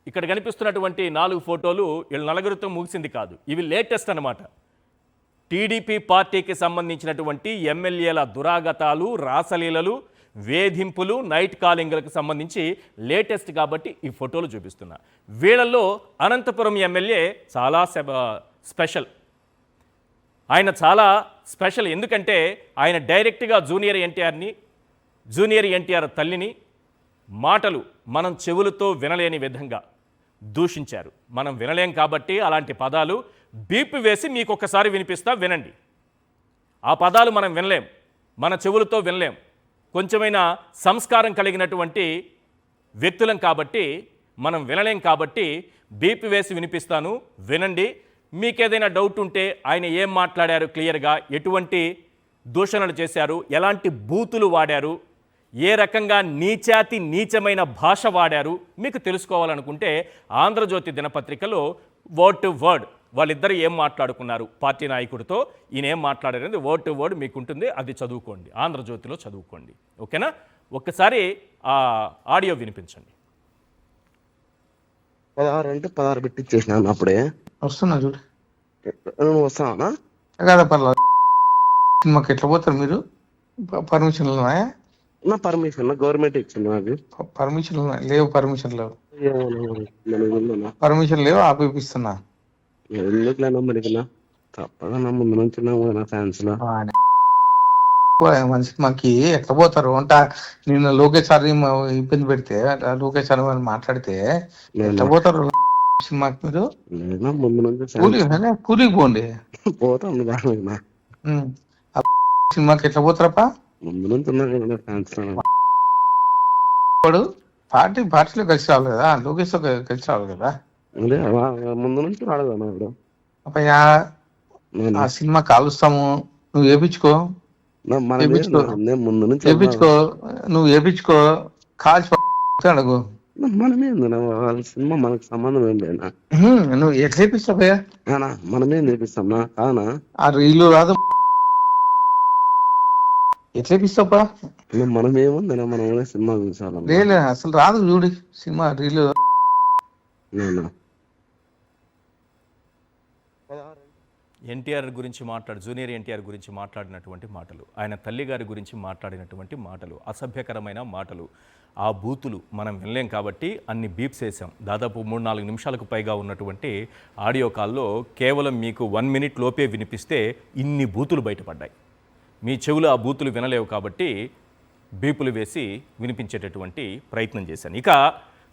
ఇక్కడ కనిపిస్తున్నటువంటి 4 ఫోటోలు వీళ్ళ నలుగురితో ముగిసింది కాదు. ఇవి లేటెస్ట్ అన్నమాట. టీడీపీ పార్టీకి సంబంధించినటువంటి ఎమ్మెల్యేల దురాగతాలు, రాసలీలలు, వేధింపులు, నైట్ కాలింగ్లకు సంబంధించి లేటెస్ట్ కాబట్టి ఈ ఫోటోలు చూపిస్తున్నా. వీళ్ళల్లో అనంతపురం ఎమ్మెల్యే చాలా స్పెషల్. ఆయన చాలా స్పెషల్ ఎందుకంటే ఆయన డైరెక్ట్గా జూనియర్ ఎన్టీఆర్ తల్లిని మాటలు మనం చెవులతో వినలేని విధంగా దూషించారు. మనం వినలేం కాబట్టి అలాంటి పదాలు బీప్ వేసి మీకు ఒక్కసారి వినిపిస్తా, వినండి. ఆ పదాలు మనం వినలేం, మన చెవులతో వినలేం. కొంచెమైనా సంస్కారం కలిగినటువంటి వ్యక్తులం కాబట్టి మనం వినలేం కాబట్టి బీప్ వేసి వినిపిస్తాను, వినండి. మీకేదైనా డౌట్ ఉంటే ఆయన ఏం మాట్లాడారు క్లియర్గా, ఎటువంటి దూషణలు చేశారు, ఎలాంటి బూతులు వాడారు, ఏ రకంగా నీచమైన భాష వాడారు మీకు తెలుసుకోవాలనుకుంటే ఆంధ్రజ్యోతి దినపత్రికలో వర్డ్ టు వర్డ్ వాళ్ళిద్దరు ఏం మాట్లాడుకున్నారు పార్టీ నాయకుడితో, ఈయన ఏం మాట్లాడారనేది వర్డ్ టు వర్డ్ మీకు ఉంటుంది. అది చదువుకోండి, ఆంధ్రజ్యోతిలో చదువుకోండి. ఓకేనా? ఒక్కసారి ఆ ఆడియో వినిపించండి. 16 అంటే 16 పెట్టిచ్చేసినాను అప్పుడే. వస్తున్నా చూడు. నువ్వు వస్తావా? కదా పర్లేదు. సినిమాకి ఎట్లా పోతారు మీరు? పర్మిషన్లు ఉన్నాయా? నా పర్మిషన్ గవర్నమెంట్ ఇచ్చింది నాకు. పర్మిషన్లు లేవు. పర్మిషన్ లేవు. పర్మిషన్ లేవు, ఆపిస్తున్నా. ఎందుకులేనా మరికినా తప్పగా నా ముందు నుంచి నా ఫ్యాన్స్ లో మనిషి మాకి ఎట్లా పోతారు అంట. నిన్న లోకేష్ సార్ ఇబ్బంది పెడితే లోకేష్ సార్ మాట్లాడితే ఎట్లా పోతారు సినిమాకి మీరు? ముందు నుంచి కూలికి పోండి. పోతాం సినిమాకి ఎట్లా పోతారప్పా? ముందు నుంచి ఉన్నా ఫ్యాన్స్ వాడు పార్టీలో కలిసి రావాలి కదా, లోకేష్ తో కలిసి రావాలి కదా. అదే ముందు నుంచి రాడు కదా ఇప్పుడు. అప్పయ్యా ఆ సినిమా కాలుస్తాము, నువ్వు వేపించుకో. ముందు నుంచి వేపించుకో, నువ్వు వేపించుకో, కాల్చి అడుగు. మనమేంది వాళ్ళ సినిమా మనకు సంబంధం ఏం లేదా? నువ్వు ఎట్లా వేపిస్తావయ్యా? మనమేం చేపిస్తాంనా? కానా ఆ రీలు రాదు, ఎట్లా వేపిస్తావా? మనమేముంది మనం సినిమా చూసాం. లేదు అసలు రాదు, చూడు సినిమా రీలు. ఎన్టీఆర్ గురించి జూనియర్ ఎన్టీఆర్ గురించి మాట్లాడినటువంటి మాటలు, ఆయన తల్లిగారి గురించి మాట్లాడినటువంటి మాటలు, అసభ్యకరమైన మాటలు, ఆ బూతులు మనం వినలేం కాబట్టి అన్ని బీప్స్ వేసాం. దాదాపు 3-4 నిమిషాలకు పైగా ఉన్నటువంటి ఆడియో కాల్లో కేవలం మీకు 1 మినిట్ లోపే వినిపిస్తే ఇన్ని బూతులు బయటపడ్డాయి. మీ చెవులు ఆ బూతులు వినలేవు కాబట్టి బీపులు వేసి వినిపించేటటువంటి ప్రయత్నం చేశాను. ఇక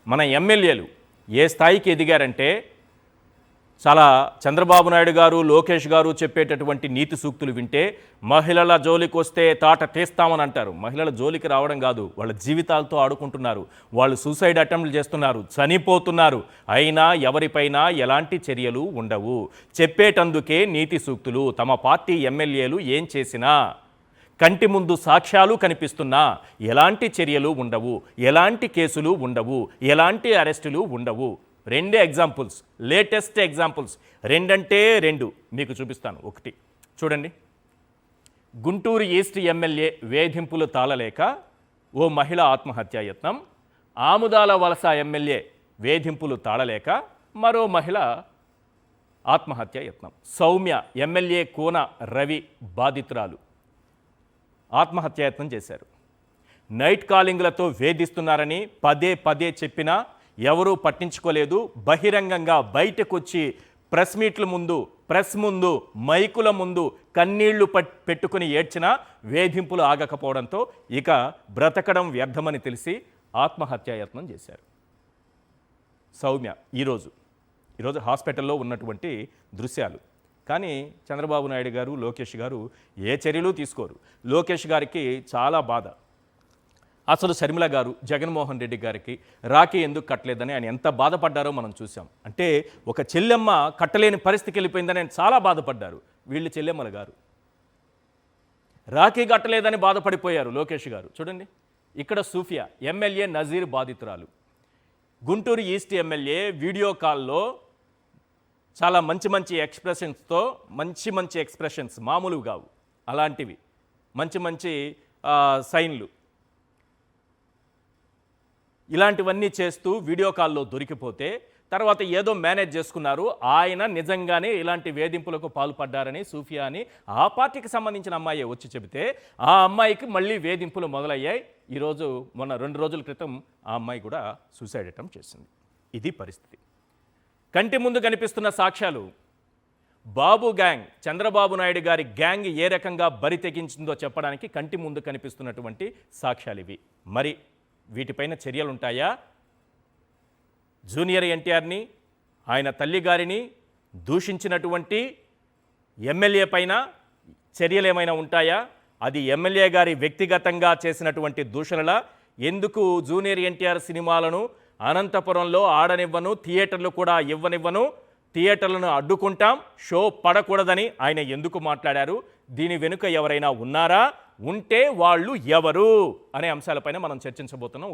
మన ఎమ్మెల్యేలు ఏ స్థాయికి ఎదిగారంటే చాలా చంద్రబాబు నాయుడు గారు, లోకేష్ గారు చెప్పేటటువంటి నీతి సూక్తులు వింటే మహిళల జోలికి వస్తే తాట తీస్తామని అంటారు. మహిళల జోలికి రావడం కాదు, వాళ్ళ జీవితాలతో ఆడుకుంటున్నారు, వాళ్ళు సూసైడ్ అటెంప్ట్లు చేస్తున్నారు, చనిపోతున్నారు. అయినా ఎవరిపైనా ఎలాంటి చర్యలు ఉండవు. చెప్పేటందుకే నీతి సూక్తులు. తమ పార్టీ ఎమ్మెల్యేలు ఏం చేసినా కంటి ముందు సాక్ష్యాలు కనిపిస్తున్నా ఎలాంటి చర్యలు ఉండవు, ఎలాంటి కేసులు ఉండవు, ఎలాంటి అరెస్టులు ఉండవు. 2 ఎగ్జాంపుల్స్, లేటెస్ట్ ఎగ్జాంపుల్స్, 2 అంటే 2 మీకు చూపిస్తాను. 1 చూడండి. గుంటూరు ఈస్ట్ ఎమ్మెల్యే వేధింపులు తాళలేక ఓ మహిళ ఆత్మహత్యాయత్నం. ఆముదాల వలస ఎమ్మెల్యే వేధింపులు తాళలేక మరో మహిళ ఆత్మహత్యాయత్నం. సౌమ్య ఎమ్మెల్యే కోన రవి బాధితురాలు ఆత్మహత్యాయత్నం చేశారు. నైట్ కాలింగ్లతో వేధిస్తున్నారని పదే చెప్పినా ఎవరూ పట్టించుకోలేదు. బహిరంగంగా బయటకు వచ్చి ప్రెస్ ముందు మైకుల ముందు కన్నీళ్లు పెట్టుకుని ఏడ్చినా వేధింపులు ఆగకపోవడంతో ఇక బ్రతకడం వ్యర్థమని తెలిసి ఆత్మహత్యాయత్నం చేశారు. సౌమ్య ఈరోజు హాస్పిటల్లో ఉన్నటువంటి దృశ్యాలు. కానీ చంద్రబాబు నాయుడు గారు, లోకేష్ గారు ఏ చర్యలు తీసుకోరు. లోకేష్ గారికి చాలా బాధ. అసలు షర్మిల గారు జగన్మోహన్ రెడ్డి గారికి రాఖీ ఎందుకు కట్టలేదని ఆయన ఎంత బాధపడ్డారో మనం చూసాం. అంటే ఒక చెల్లెమ్మ కట్టలేని పరిస్థితికి వెళ్ళిపోయిందని ఆయన చాలా బాధపడ్డారు. వీళ్ళు చెల్లెమ్మల గారు రాఖీ కట్టలేదని బాధపడిపోయారు లోకేష్ గారు. చూడండి, ఇక్కడ సూఫియా ఎమ్మెల్యే నజీర్ బాధితురాలు. గుంటూరు ఈస్ట్ ఎమ్మెల్యే వీడియో కాల్లో చాలా మంచి ఎక్స్ప్రెషన్స్తో, మంచి ఎక్స్ప్రెషన్స్ మామూలుగా కావు, అలాంటివి మంచి సైన్లు. ఇలాంటివన్నీ చేస్తూ వీడియో కాల్లో దొరికిపోతే తర్వాత ఏదో మేనేజ్ చేసుకున్నారు. ఆయన నిజంగానే ఇలాంటి వేధింపులకు పాల్పడ్డారని సూఫియా అని ఆ పార్టీకి సంబంధించిన అమ్మాయి వచ్చి చెబితే ఆ అమ్మాయికి మళ్ళీ వేధింపులు మొదలయ్యాయి. ఈరోజు మొన్న 2 రోజుల క్రితం ఆ అమ్మాయి కూడా సూసైడ్ అటెంప్ట్ చేసింది. ఇది పరిస్థితి. కంటి ముందు కనిపిస్తున్న సాక్ష్యాలు. బాబు గ్యాంగ్, చంద్రబాబు నాయుడు గారి గ్యాంగ్ ఏ రకంగా బరి తెగించిందో చెప్పడానికి కంటి ముందు కనిపిస్తున్నటువంటి సాక్ష్యాలు ఇవి. మరి వీటిపైన చర్యలుంటాయా? జూనియర్ ఎన్టీఆర్ని, ఆయన తల్లిగారిని దూషించినటువంటి ఎమ్మెల్యే పైన చర్యలు ఏమైనా ఉంటాయా? అది ఎమ్మెల్యే గారి వ్యక్తిగతంగా చేసినటువంటి దూషణల? ఎందుకు జూనియర్ ఎన్టీఆర్ సినిమాలను అనంతపురంలో ఆడనివ్వను, థియేటర్లు కూడా ఇవ్వనివ్వను, థియేటర్లను అడ్డుకుంటాం, షో పడకూడదని ఆయన ఎందుకు మాట్లాడారు? దీని వెనుక ఎవరైనా ఉన్నారా? ఉంటే వాళ్ళు ఎవరు అనే అంశాలపైన మనం చర్చించబోతున్నాం.